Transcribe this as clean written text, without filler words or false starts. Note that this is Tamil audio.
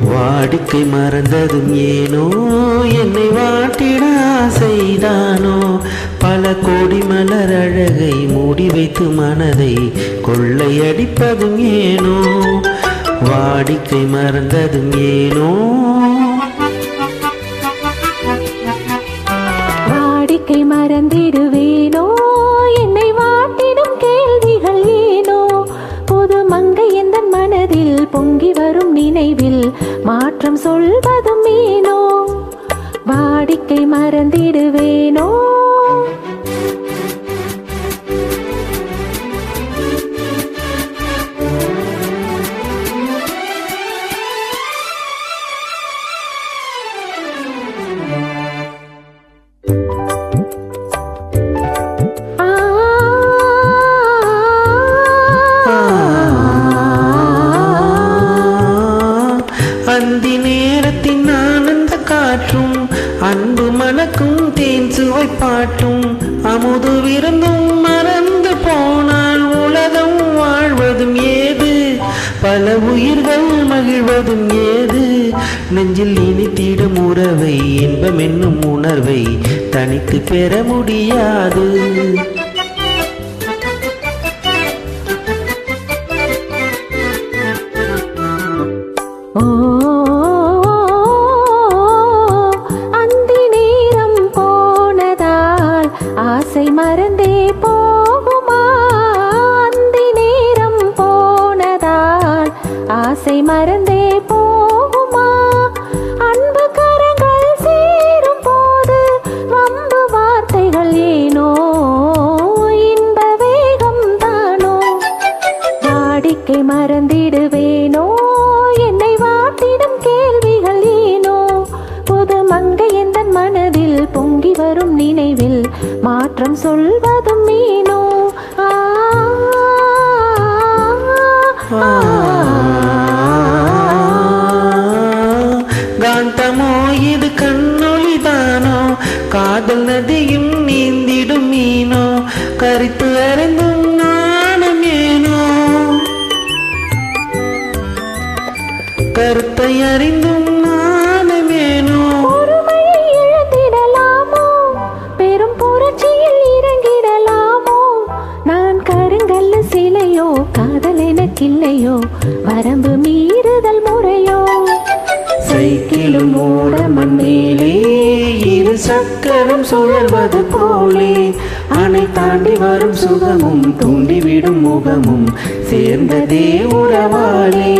வாடிக்கை மறந்ததும் ஏனோ என்னை வாட்டிட ஆசைதானோ பல கோடி மலர் அழகை மூடி வைத்து மனதை கொள்ளையடிப்பதும் ஏனோ வாடிக்கை மறந்ததும் ஏனோ வாடிக்கை மறந்திடுவேனோ என்னை வாட்டிடும் கேள்விகள் ஏனோ புது மங்கை எந்த மனதில் பொங்கி வரும் நினைவில் மாற்றம் சொல்வதும் ஏனோ வாடிக்கை மறந்திடுவேனோ அந்தி நேரத்தின் ஆனந்த காற்றும் அன்பு மணக்கும் தேன் சுவை பாட்டும் அமுது விருந்தும் மறந்து போனால் உலகம் வாழ்வதும் ஏது பல உயிர்கள் மகிழ்வதும் ஏது நெஞ்சில் இனித்திடும் உறவை இன்பம் என்னும் உணர்வை தனித்து பெற முடியாது அந்தி நேரம் போனதால் ஆசை மறந்தே போகுமா அந்தி நேரம் போனதால் ஆசை மறந்தே போகுமா அன்பு கரங்கள் சேரும் போது வம்பு வார்த்தைகள் ஏனோ இன்ப வேகம் தானோ வாடிக்கை மறந்திடுவேனோ என்னை வாட்டிடும் கேள்விகள் ஏனோ புது மங்கை எந்த மனதில் பொங்கி வரும் நினைவில் மாற்றம் சொல்வதும் ஏனோ காந்தமோ இது கண்ணொளிதானோ காதல் நதியும் நீந்திடும் மீனோ கரித்து அறிந்தும் நானும் ஏனோ கருத்தை அறிந்தும் நானும் ஏனோ பொறுமையை இழந்திடலாமோ பெரும் புரட்சியில் இறங்கிடலாமோ நான் கருங்கல்ல சிலையோ காதல் எனக்கில்லையோ வரம்பு மீறுதல் முறையோ சைக்கிளும் ஓட மண்மேலே இரு சக்கரம் சுழல்வது போலே அணை தாண்டி வரும் சுகமும் தூண்டிவிடும் முகமும் சேர்ந்ததே உறவாலே